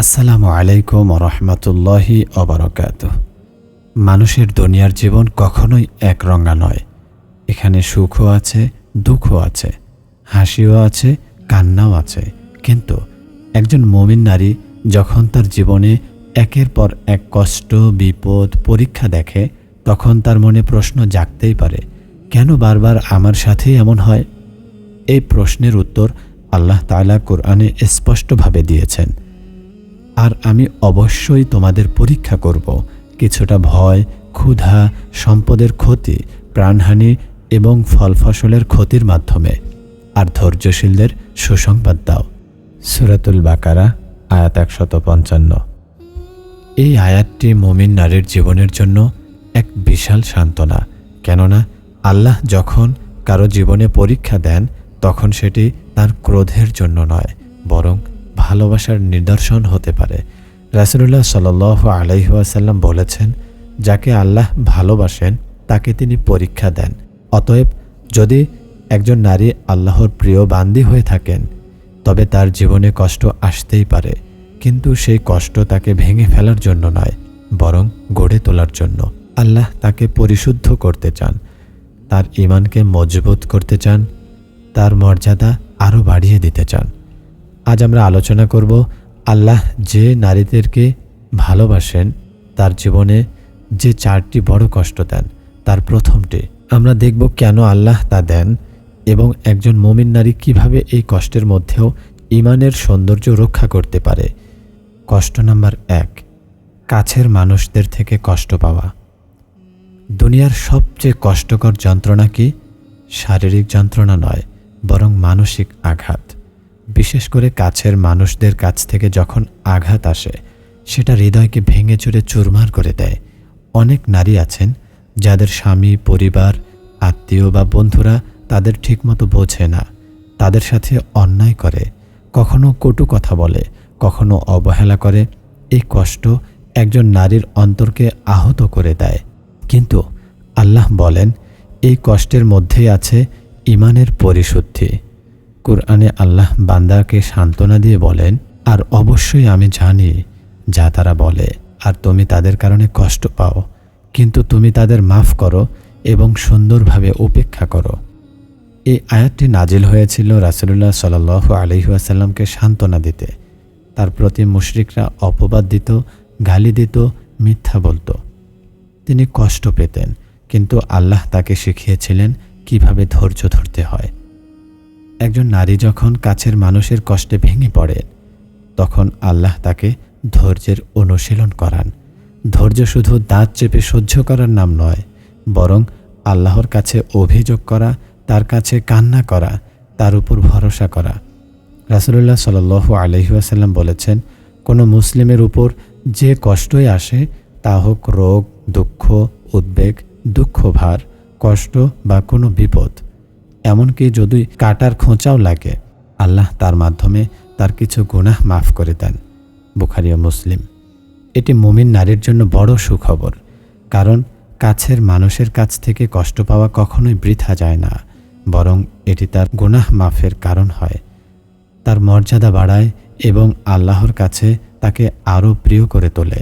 আসসালামু আলাইকুম রহমতুল্লাহি অবরকাতুহ। মানুষের দুনিয়ার জীবন কখনোই একরঙা নয়। এখানে সুখও আছে, দুঃখও আছে, হাসিও আছে, কান্নাও আছে। কিন্তু একজন মুমিন নারী যখন তার জীবনে একের পর এক কষ্ট, বিপদ, পরীক্ষা দেখে, তখন তার মনে প্রশ্ন জাগতেই পারে, কেন বারবার আমার সাথেই এমন হয়? এই প্রশ্নের উত্তর আল্লাহ তাআলা কোরআনে স্পষ্টভাবে দিয়েছেন। আর আমি অবশ্যই তোমাদের পরীক্ষা করব, কিছুটা ভয়, ক্ষুধা, সম্পদের ক্ষতি, প্রাণহানি এবং ফল ফসলের ক্ষতির মাধ্যমে। আর ধৈর্যশীলদের সুসংবাদ দাও। সূরাতুল বাকারা আয়াত 155। এই আয়াতটি মুমিন নারীর জীবনের জন্য এক বিশাল সান্ত্বনা। কেননা আল্লাহ যখন কারো জীবনে পরীক্ষা দেন, তখন সেটি তার ক্রোধের জন্য নয়, বরং ভালোবাসার নিদর্শন হতে পারে। রাসূলুল্লাহ সাল্লাল্লাহু আলাইহি ওয়াসাল্লাম বলেছেন, যাকে আল্লাহ ভালোবাসেন তাকে তিনি পরীক্ষা দেন। অতএব যদি একজন নারী আল্লাহর প্রিয় বান্দি হয়ে থাকেন, তবে তার জীবনে কষ্ট আসতেই পারে, কিন্তু সেই কষ্ট তাকে ভেঙে ফেলার জন্য নয়, বরং গড়ে তোলার জন্য। আল্লাহ তাকে পরিশুদ্ধ করতে চান, তার ঈমানকে মজবুত করতে চান, তার মর্যাদা আরও বাড়িয়ে দিতে চান। আজ আমরা আলোচনা করব আল্লাহ যে নারীদেরকে ভালোবাসেন তার জীবনে যে 4টি বড় কষ্ট দেন, তার প্রথমটি। আমরা দেখব কেন আল্লাহ তা দেন এবং একজন মুমিন নারী কিভাবে এই কষ্টের মধ্যেও ঈমানের সৌন্দর্য রক্ষা করতে পারে। কষ্ট নাম্বার 1, কাছের মানুষদের থেকে কষ্ট পাওয়া। দুনিয়ার সবচেয়ে কষ্টকর যন্ত্রণা কি? শারীরিক যন্ত্রণা নয়, বরং মানসিক আঘাত। বিশেষ করে কাছের মানুষদের কাছ থেকে যখন আঘাত আসে, সেটা হৃদয়কে ভেঙে চুরে চুরমার করে দেয়। অনেক নারী আছেন যাদের স্বামী, পরিবার, আত্মীয় বা বন্ধুরা তাদের ঠিকমতো বোঝে না, তাদের সাথে অন্যায় করে, কখনো কটু কথা বলে, কখনো অবহেলা করে। এই কষ্ট একজন নারীর অন্তরকে আহত করে দেয়। কিন্তু আল্লাহ বলেন, এই কষ্টের মধ্যেই আছে ঈমানের পরিশুদ্ধি। কুরআনে আল্লাহ বান্দাকে সান্ত্বনা দিয়ে বলেন, আর অবশ্যই আমি জানি যা তারা বলে, আর তুমি তাদের কারণে কষ্ট পাও, কিন্তু তুমি তাদের মাফ করো এবং সুন্দরভাবে উপেক্ষা করো। এই আয়াতটি নাজিল হয়েছিল রাসূলুল্লাহ সাল্লাল্লাহু আলাইহি ওয়াসাল্লামকে সান্ত্বনা দিতে। তার প্রতি মুশরিকরা অপবাদ দিত, গালি দিত, মিথ্যা বলতো। তিনি কষ্ট পেতেন, কিন্তু আল্লাহ তাকে শিখিয়েছিলেন কিভাবে ধৈর্য ধরতে হয়। একজন নারী যখন কাছের মানুষের কষ্টে ভেঙে পড়ে, তখন আল্লাহ তাকে ধৈর্যের অনুশীলন করান। ধৈর্য শুধু দাঁত চেপে সহ্য করার নাম নয়, বরং আল্লাহর কাছে অভিযোগ করা, তার কাছে কান্না করা, তার উপর ভরসা করা। রাসূলুল্লাহ সাল্লাল্লাহু আলাইহি ওয়াসাল্লাম বলেছেন, কোনো মুসলিমের উপর যে কষ্টই আসে, তা হোক রোগ, দুঃখ, উদ্বেগ, দুঃখভার, কষ্ট বা কোনো বিপদ, এমনকি যদি কাটার খোঁচাও লাগে, আল্লাহ তার মাধ্যমে তার কিছু গুনাহ মাফ করে দেন। বুখারী ও মুসলিম। এটি মুমিন নারীর জন্য বড় সুখবর, কারণ কাছের মানুষের কাছ থেকে কষ্ট পাওয়া কখনোই বৃথা যায় না, বরং এটি তার গুনাহ মাফের কারণ হয়, তার মর্যাদা বাড়ায় এবং আল্লাহর কাছে তাকে আরও প্রিয় করে তোলে।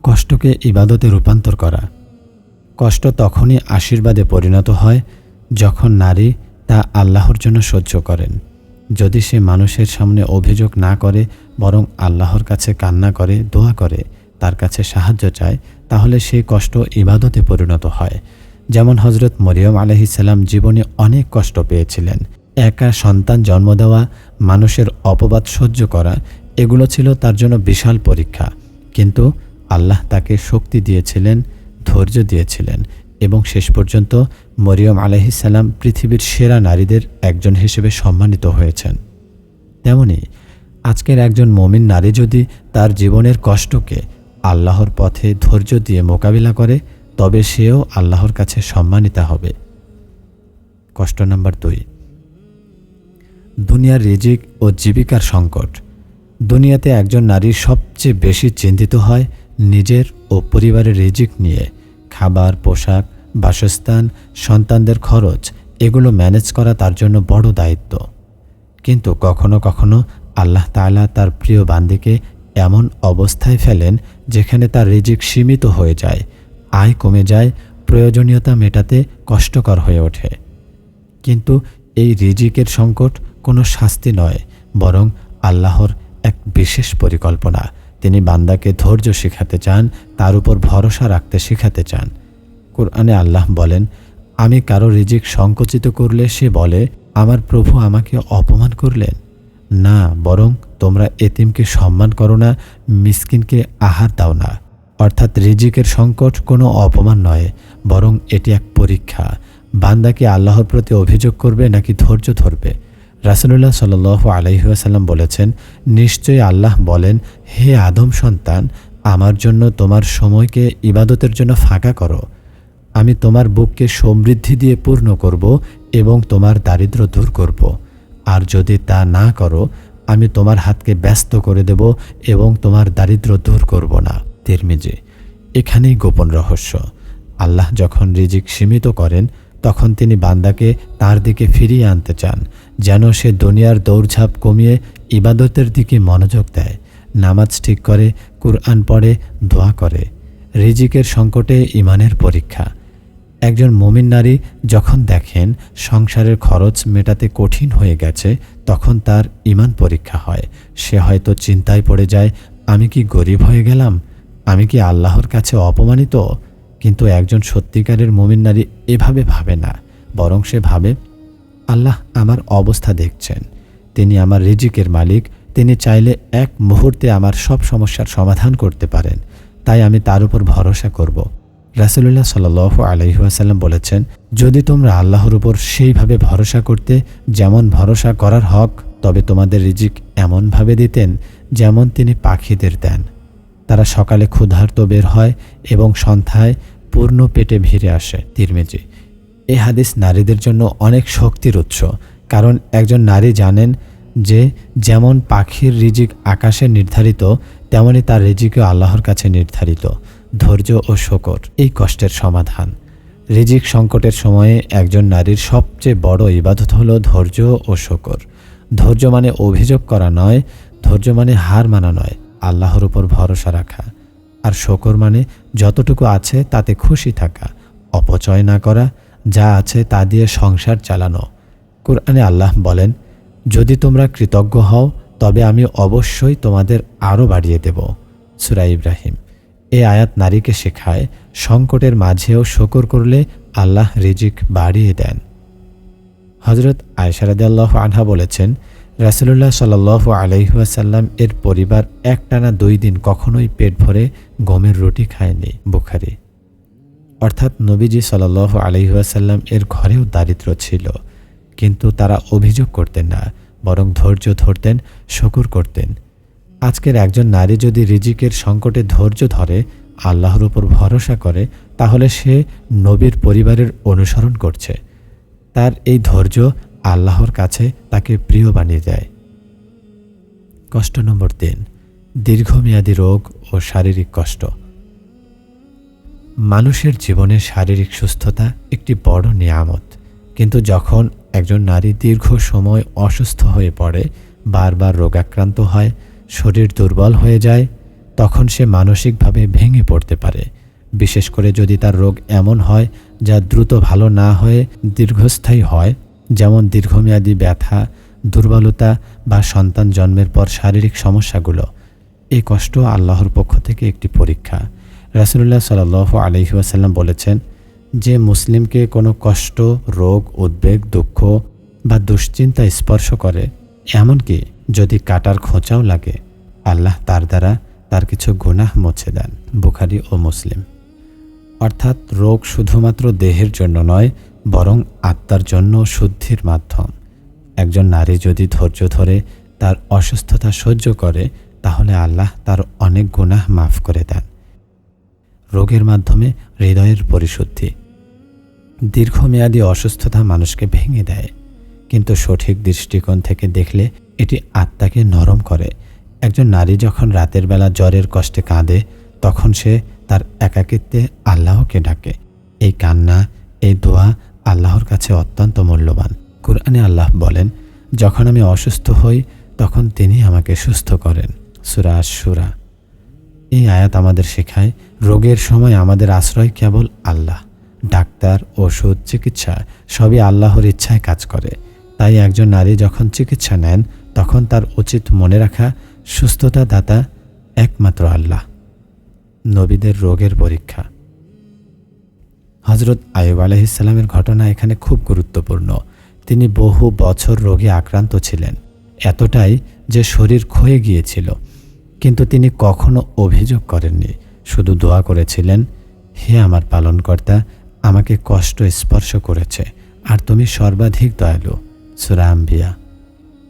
কষ্টকে ইবাদতে রূপান্তর করা। কষ্ট তখনই আশীর্বাদে পরিণত হয় যখন নারী তা আল্লাহর জন্য সহ্য করেন। যদি সে মানুষের সামনে অভিযোগ না করে, বরং আল্লাহর কাছে কান্না করে, দোয়া করে, তার কাছে সাহায্য চায়, তাহলে সেই কষ্ট ইবাদতে পরিণত হয়। যেমন হযরত মরিয়ম আলাইহিস সালাম জীবনে অনেক কষ্ট পেয়েছিলেন। একা সন্তান জন্ম দেওয়া, মানুষের অপবাদ সহ্য করা, এগুলো ছিল তার জন্য বিশাল পরীক্ষা। কিন্তু আল্লাহ তাকে শক্তি দিয়েছিলেন, ধৈর্য দিয়েছিলেন এবং শেষ পর্যন্ত মরিয়ম আলাইহিস সালাম পৃথিবীর সেরা নারীদের একজন হিসেবে সম্মানিত হয়েছেন। তেমনি আজকের একজন মুমিন নারী যদি তার জীবনের কষ্টকে আল্লাহর পথে ধৈর্য দিয়ে মোকাবিলা করে, তবে সেও আল্লাহর কাছে সম্মানিতা হবে। কষ্ট নাম্বার 2, দুনিয়ার রিজিক ও জীবিকার সংকট। দুনিয়াতে একজন নারী সবচেয়ে বেশি চিন্তিত হয় নিজের ও পরিবারের রিজিক নিয়ে। খাবার, পোশাক, বাসস্থান, সন্তানদের খরচ, এগুলো ম্যানেজ করা তার জন্য বড় দায়িত্ব। কিন্তু কখনো কখনো আল্লাহ তাআলা তার প্রিয় বান্দিকে এমন অবস্থায় ফেলেন যেখানে তার রিজিক সীমিত হয়ে যায়, আয় কমে যায়, প্রয়োজনীয়তা মেটাতে কষ্টকর হয়ে ওঠে। কিন্তু এই রিজিকের সংকট কোনো শাস্তি নয়, বরং আল্লাহর এক বিশেষ পরিকল্পনা। তিনি বান্দাকে ধৈর্য শেখাতে চান, তার উপর ভরসা রাখতে শেখাতে চান। কুরআনে আল্লাহ বলেন, আমি কারো রিজিক সংকুচিত করলে সে বলে, আমার প্রভু আমাকে অপমান করলেন। না, বরং তোমরা এতিমকে সম্মান করো না, মিসকিনকে আহার দাও না। অর্থাৎ রিজিকের সংকট কোনো অপমান নয়, বরং এটি এক পরীক্ষা। বান্দা কি আল্লাহর প্রতি অভিযোগ করবে নাকি ধৈর্য ধরবে? রাসূলুল্লাহ সাল্লাল্লাহু আলাইহি ওয়াসাল্লাম বলেছেন, নিশ্চয়ই আল্লাহ বলেন, হে আদম সন্তান, আমার জন্য তোমার সময়কে ইবাদতের জন্য ফাঁকা করো। আমি তোমার বুককে সমৃদ্ধি দিয়ে পূর্ণ করব এবং তোমার দারিদ্র্য দূর করব। আর যদি তা না করো, আমি তোমার হাতকে ব্যস্ত করে দেব এবং তোমার দারিদ্র্য দূর করব না। তিরমিজি। এখানেই গোপন রহস্য। আল্লাহ যখন রিজিক সীমিত করেন, তখন তিনি বান্দাকে তার দিকে ফিরিয়ে আনতে চান, যেন সে দুনিয়ার দৌড়ঝাঁপ কমিয়ে ইবাদতের দিকে মনোযোগ দেয়, নামাজ ঠিক করে, কুরআন পড়ে, দোয়া করে। রিজিকের সংকটে ঈমানের পরীক্ষা। একজন মুমিন নারী যখন দেখেন সংসারের খরচ মেটাতে কঠিন হয়ে গেছে, তখন তার ঈমান পরীক্ষা হয়। সে হয়তো চিন্তায় পড়ে যায়, আমি কি গরিব হয়ে গেলাম? আমি কি আল্লাহর কাছে অপমানিত? কিন্তু একজন সত্যিকারের মুমিন নারী এভাবে ভাবে না, বরং সে ভাবে, আল্লাহ আমার অবস্থা দেখছেন, তিনি আমার রিজিকের মালিক, তিনি চাইলে এক মুহূর্তে আমার সব সমস্যার সমাধান করতে পারেন, তাই আমি তার উপর ভরসা করব। রাসূলুল্লাহ সাল্লাল্লাহু আলাইহি ওয়াসাল্লাম বলেছেন, যদি তোমরা আল্লাহর উপর সেইভাবে ভরসা করতে যেমন ভরসা করার হক, তবে তোমাদের রিজিক এমনভাবে দিতেন যেমন তিনি পাখিদের দেন। তারা সকালে ক্ষুধার্ত বের হয় এবং সন্ধ্যায় পূর্ণ পেটে ভিড়ে আসে। তিরমিজি। এই হাদিস নারীদের জন্য অনেক শক্তির উৎস, কারণ একজন নারী জানেন যে যেমন পাখির রিজিক আকাশে নির্ধারিত, তেমনি তার রিজিকও আল্লাহর কাছে নির্ধারিত। ধৈর্য ও শকর এই কষ্টের সমাধান। রিজিক সংকটের সময়ে একজন নারীর সবচেয়ে বড় ইবাদত হলো ধৈর্য ও শকর। ধৈর্য মানে অভিযোগ করা নয়, ধৈর্য মানে হার মানা নয়, আল্লাহর উপর ভরসা রাখা। আর শকর মানে যতটুকু আছে তাতে খুশি থাকা, অপচয় না করা, যা আছে তা দিয়ে সংসার চালানো। কুরআনে আল্লাহ বলেন, যদি তোমরা কৃতজ্ঞ হও তবে আমি অবশ্যই তোমাদের আরও বাড়িয়ে দেব। সূরা ইব্রাহিম। এই আয়াত নারীকে শেখায়, সংকটের মাঝেও শকর করলে আল্লাহ রিজিক বাড়িয়ে দেন। হযরত আয়েশা রাদিয়াল্লাহু আনহা বলেছেন, রাসূলুল্লাহ সাল্লাল্লাহু আলাইহি ওয়াসাল্লাম এর পরিবার একটানা 2 দিন কখনোই পেট ভরে গমের রুটি খায়নি। বুখারী। অর্থাৎ নবীজি সাল্লাল্লাহু আলাইহি ওয়াসাল্লাম এর ঘরেও দারিদ্র্য ছিল, কিন্তু তারা অভিযোগ করতেন না, বরং ধৈর্য ধরতেন, শকর করতেন। আজকের একজন নারী যদি রিজিকের সংকটে ধৈর্য ধরে, আল্লাহর উপর ভরসা করে, তাহলে সে নবীর পরিবারের অনুসরণ করছে। তার এই ধৈর্য আল্লাহর কাছে তাকে প্রিয় বানিয়ে দেয়। কষ্ট নম্বর 3, দীর্ঘমেয়াদী রোগ ও শারীরিক কষ্ট। মানুষের জীবনে শারীরিক সুস্থতা একটি বড় নিয়ামত, কিন্তু যখন একজন নারী দীর্ঘ সময় অসুস্থ হয়ে পড়ে, বারবার রোগাক্রান্ত হয়, শরীর দুর্বল হয়ে যায়, তখন সে মানসিকভাবে ভেঙে পড়তে পারে। বিশেষ করে যদি তার রোগ এমন হয় যা দ্রুত ভালো না হয়ে দীর্ঘস্থায়ী হয়, যেমন দীর্ঘমেয়াদী ব্যথা, দুর্বলতা বা সন্তান জন্মের পর শারীরিক সমস্যাগুলো। এই কষ্ট আল্লাহর পক্ষ থেকে একটি পরীক্ষা। রাসূলুল্লাহ সাল্লাল্লাহু আলাইহি ওয়াসাল্লাম বলেছেন, যে মুসলিমকে কোনো কষ্ট, রোগ, উদ্বেগ, দুঃখ বা দুশ্চিন্তা স্পর্শ করে, এমনকি যদি কাটার খোঁচাও লাগে, আল্লাহ তার দ্বারা তার কিছু গুনাহ মুছে দেন। বুখারী ও মুসলিম। অর্থাৎ রোগ শুধুমাত্র দেহের জন্য নয়, বরং আত্মার জন্য শুদ্ধির মাধ্যম। একজন নারী যদি ধৈর্য ধরে তার অসুস্থতা সহ্য করে, তাহলে আল্লাহ তার অনেক গুনাহ মাফ করে দেন। রোগের মাধ্যমে হৃদয়ের পরিশুদ্ধি। দীর্ঘমেয়াদী অসুস্থতা মানুষকে ভেঙে দেয়, কিন্তু সঠিক দৃষ্টিকোণ থেকে দেখলে এটি আত্মাকে নরম করে। একজন নারী যখন রাতের বেলা জ্বরের কষ্টে কাঁদে, তখন সে তার একাকিত্বে আল্লাহকে ডাকে। এই কান্না, এই দোয়া আল্লাহর কাছে অত্যন্ত মূল্যবান। কুরআনে আল্লাহ বলেন, যখন আমি অসুস্থ হই তখন তিনি আমাকে সুস্থ করেন। সূরা আশ-শূরা। এই আয়াত আমাদের শেখায় রোগের সময় আমাদের আশ্রয় কেবল আল্লাহ। ডাক্তার, ওষুধ, চিকিৎসা সবই আল্লাহর ইচ্ছায় কাজ করে। তাই একজন নারী যখন চিকিৎসা নেন তখন তার উচিত মনে রাখা সুস্থতা দাতা একমাত্র আল্লাহ। নবীদের রোগের পরীক্ষা। হযরত আইয়ুব আলাইহিস সালামের ঘটনা এখানে খুব গুরুত্বপূর্ণ। তিনি বহু বছর রোগে আক্রান্ত ছিলেন, এতটাই যে শরীর ক্ষয়ে গিয়েছিল। কিন্তু তিনি কখনো অভিযোগ করেননি, শুধু দোয়া করেছিলেন, হে আমার পালনকর্তা, আমাকে কষ্ট স্পর্শ করেছে আর তুমি সর্বাধিক দয়ালু। সূরা আম্বিয়া।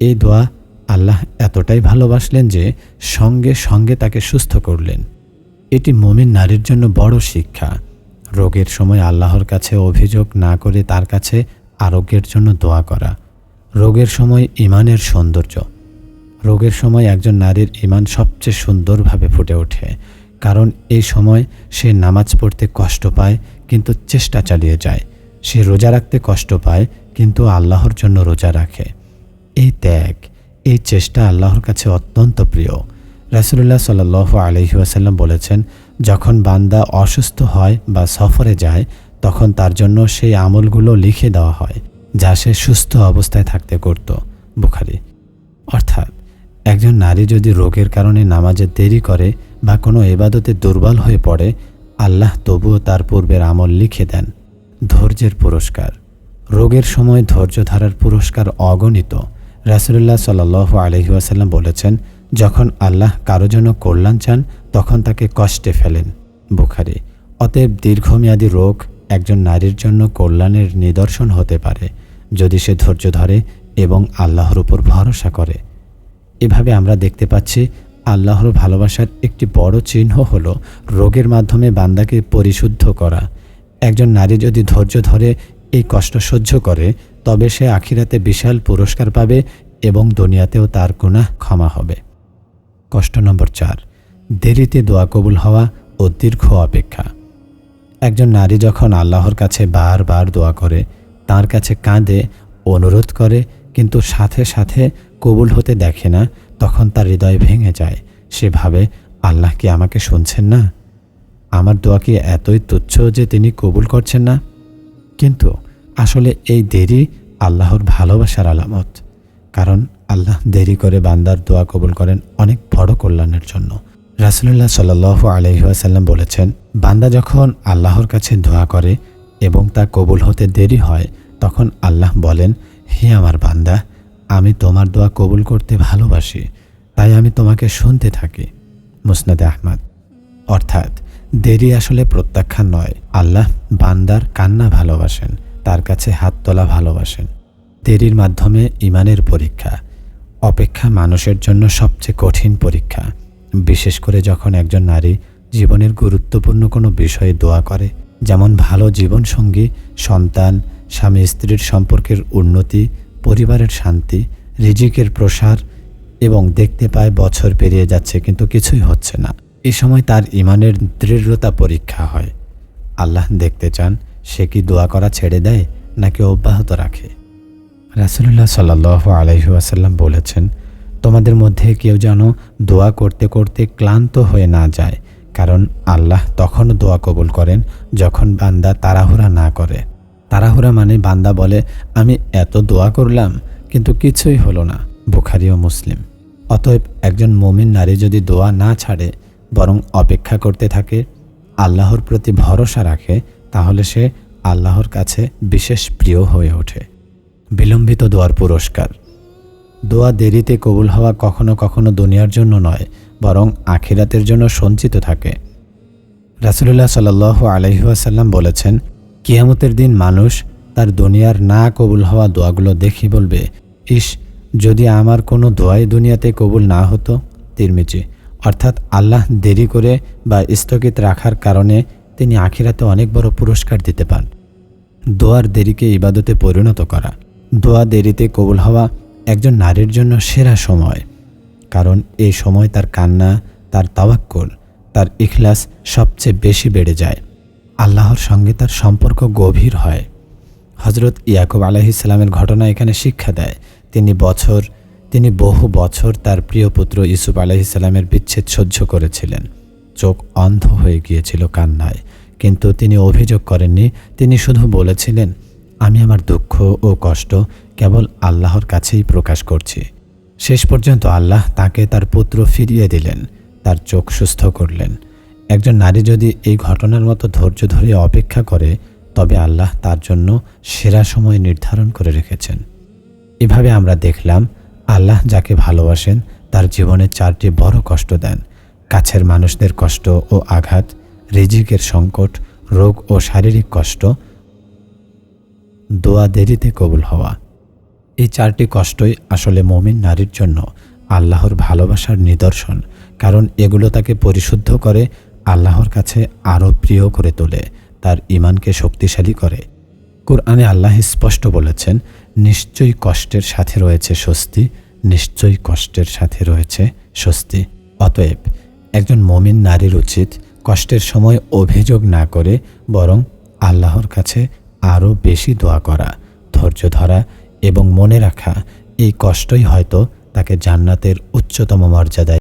এই দোয়া আল্লাহ এতটাই ভালোবাসলেন যে সঙ্গে সঙ্গে তাকে সুস্থ করলেন। এটি মুমিন নারীর জন্য বড় শিক্ষা। রোগের সময় আল্লাহর কাছে অভিযোগ না করে তার কাছে আরোগ্যের জন্য দোয়া করা। রোগের সময় ঈমানের সৌন্দর্য। রোগের সময় একজন নারীর ঈমান সবচেয়ে সুন্দরভাবে ফুটে ওঠে, কারণ এই সময় সে নামাজ পড়তে কষ্ট পায় কিন্তু চেষ্টা চালিয়ে যায়। সে রোজা রাখতে কষ্ট পায় কিন্তু আল্লাহর জন্য রোজা রাখে। এই ত্যাগ, এই চেষ্টা আল্লাহর কাছে অত্যন্ত প্রিয়। রাসূলুল্লাহ সাল্লাল্লাহু আলাইহি ওয়াসাল্লাম বলেছেন, যখন বান্দা অসুস্থ হয় বা সফরে যায় তখন তার জন্য সেই আমলগুলো লিখে দেওয়া হয় যা সে সুস্থ অবস্থায় থাকতে করত। বুখারী। অর্থাৎ একজন নারী যদি রোগের কারণে নামাজে দেরি করে বা কোনো ইবাদতে দুর্বল হয়ে পড়ে, আল্লাহ তবুও তার পূর্বের আমল লিখে দেন। ধৈর্যের পুরস্কার। রোগের সময় ধৈর্য ধরার পুরস্কার অগণিত। রাসূলুল্লাহ সাল্লাল্লাহু আলাইহি ওয়াসাল্লাম বলেছেন, যখন আল্লাহ কারো জন্য কল্যাণ চান তখন তাকে কষ্টে ফেলেন। বুখারী। অতএব দীর্ঘমেয়াদী রোগ একজন নারীর জন্য কল্যাণের নিদর্শন হতে পারে যদি সে ধৈর্য ধরে এবং আল্লাহর উপর ভরসা করে। এভাবে আমরা দেখতে পাচ্ছি আল্লাহর ভালোবাসার একটি বড় চিহ্ন হলো রোগের মাধ্যমে বান্দাকে পরিশুদ্ধ করা। একজন নারী যদি ধৈর্য ধরে এই কষ্ট সহ্য করে তবে সে আখিরাতে বিশাল পুরস্কার পাবে এবং দুনিয়াতেও তার গুনাহ ক্ষমা হবে। কষ্ট নম্বর 4, দেরিতে দোয়া কবুল হওয়া ও দীর্ঘ অপেক্ষা। একজন নারী যখন আল্লাহর কাছে বারবার দোয়া করে, তার কাছে কাঁদে, অনুরোধ করে কিন্তু সাথে সাথে কবুল হতে দেখে না, তখন তার হৃদয় ভেঙে যায়। সে ভাবে, আল্লাহ কি আমাকে শুনছেন না? আমার দোয়া কি এতই তুচ্ছ যে তিনি কবুল করছেন না? কিন্তু আসলে এই দেরি আল্লাহর ভালোবাসার আলামত, কারণ আল্লাহ দেরি করে বান্দার দোয়া কবুল করেন অনেক বড় কল্যাণের জন্য। রাসূলুল্লাহ সাল্লাল্লাহু আলাইহি ওয়াসাল্লাম বলেছেন, বান্দা যখন আল্লাহর কাছে দোয়া করে এবং তা কবুল হতে দেরি হয় তখন আল্লাহ বলেন, হে আমার বান্দা, আমি তোমার দোয়া কবুল করতে ভালোবাসি, তাই আমি তোমাকে শুনতে থাকি। মুসনাদে আহমদ। অর্থাৎ দেরি আসলে প্রত্যাখ্যান নয়, আল্লাহ বান্দার কান্না ভালোবাসেন, তার কাছে হাত তোলা ভালোবাসেন। দেরির মাধ্যমে ঈমানের পরীক্ষা। অপেক্ষা মানুষের জন্য সবচেয়ে কঠিন পরীক্ষা, বিশেষ করে যখন একজন নারী জীবনের গুরুত্বপূর্ণ কোনো বিষয়ে দোয়া করে, যেমন ভালো জীবনসঙ্গী, সন্তান, স্বামী স্ত্রীর সম্পর্কের উন্নতি, পরিবারের শান্তি, রিজিকের প্রসার, এবং দেখতে পায় বছর পেরিয়ে যাচ্ছে কিন্তু কিছুই হচ্ছে না। এ সময় তার ঈমানের দৃঢ়তা পরীক্ষা হয়। আল্লাহ দেখতে চান সে কি দোয়া করা ছেড়ে দেয় নাকি অব্যাহত রাখে। রাসূলুল্লাহ সাল্লাল্লাহু আলাইহি ওয়াসাল্লাম বলেছেন, তোমাদের মধ্যে কেউ যেন দোয়া করতে করতে ক্লান্ত হয়ে না যায়, কারণ আল্লাহ তখন দোয়া কবুল করেন যখন বান্দা তাড়াহুড়া না করে। তাড়াহুড়া মানে বান্দা বলে, আমি এত দোয়া করলাম কিন্তু কিছুই হলো না। বুখারী ও মুসলিম। অতএব একজন মুমিন নারী যদি দোয়া না ছাড়ে বরং অপেক্ষা করতে থাকে, আল্লাহর প্রতি ভরসা রাখে, তাহলে সে আল্লাহর কাছে বিশেষ প্রিয় হয়ে ওঠে। বিলম্বিত দোয়ার পুরস্কার। দোয়া দেরিতে কবুল হওয়া কখনো কখনো দুনিয়ার জন্য নয়, বরং আখিরাতের জন্য সঞ্চিত থাকে। রাসূলুল্লাহ সাল্লাল্লাহু আলাইহি ওয়াসাল্লাম বলেছেন, কিয়ামতের দিন মানুষ তার দুনিয়ার না কবুল হওয়া দোয়াগুলো দেখে বলবে, ইস, যদি আমার কোনো দোয়াই দুনিয়াতে কবুল না হতো। তিরমিজি। অর্থাৎ আল্লাহ দেরি করে বা স্থগিত রাখার কারণে তিনি আখিরাতে অনেক বড় পুরস্কার দিতে পান। দোয়ার দেরিকে ইবাদতে পরিণত করা। দোয়া দেরিতে কবুল হওয়া একজন নারীর জন্য সেরা সময়, কারণ এই সময় তার কান্না, তার তাওয়াক্কুল, তার ইখলাস সবচেয়ে বেশি বেড়ে যায়। আল্লাহর সঙ্গে তার সম্পর্ক গভীর হয়। হযরত ইয়াকুব আলাইহিস সালামের ঘটনা এখানে শিক্ষা দেয়। তিনি বছর তিনি বহু বছর তার প্রিয় পুত্র ইউসুফ আলাইহিসসালামের বিচ্ছেদ সহ্য করেছিলেন। চোখ অন্ধ হয়ে গিয়েছিল কান্নায়, কিন্তু তিনি অভিযোগ করেননি। তিনি শুধু বলেছিলেন, আমি আমার দুঃখ ও কষ্ট কেবল আল্লাহর কাছেই প্রকাশ করছি। শেষ পর্যন্ত আল্লাহ তাকে তার পুত্র ফিরিয়ে দিলেন, তার চোখ সুস্থ করলেন। একজন নারী যদি এই ঘটনার মতো ধৈর্য ধরে অপেক্ষা করে, তবে আল্লাহ তার জন্য সেরা সময় নির্ধারণ করে রেখেছেন। এভাবে আমরা দেখলাম, আল্লাহ যাকে ভালোবাসেন তার জীবনে 4টি বড় কষ্ট দেন: কাছের মানুষদের কষ্ট ও আঘাত, রিজিকের সংকট, রোগ ও শারীরিক কষ্ট, দোয়া দেরিতে কবুল হওয়া। এই 4টি কষ্টই আসলে মুমিন নারীর জন্য আল্লাহর ভালোবাসার নিদর্শন, কারণ এগুলো তাকে পরিশুদ্ধ করে, আল্লাহর কাছে আরও প্রিয় করে তোলে, তার ঈমানকে শক্তিশালী করে। কুরআনে আল্লাহ স্পষ্ট বলেছেন, নিশ্চয়ই কষ্টের সাথে রয়েছে স্বস্তি, নিশ্চয়ই কষ্টের সাথে রয়েছে স্বস্তি। অতএব একজন মুমিন নারীর উচিত কষ্টের সময় অভিযোগ না করে বরং আল্লাহর কাছে আরও বেশি দোয়া করা, ধৈর্য ধরা এবং মনে রাখা, এই কষ্টই হয়তো তাকে জান্নাতের উচ্চতম মর্যাদায়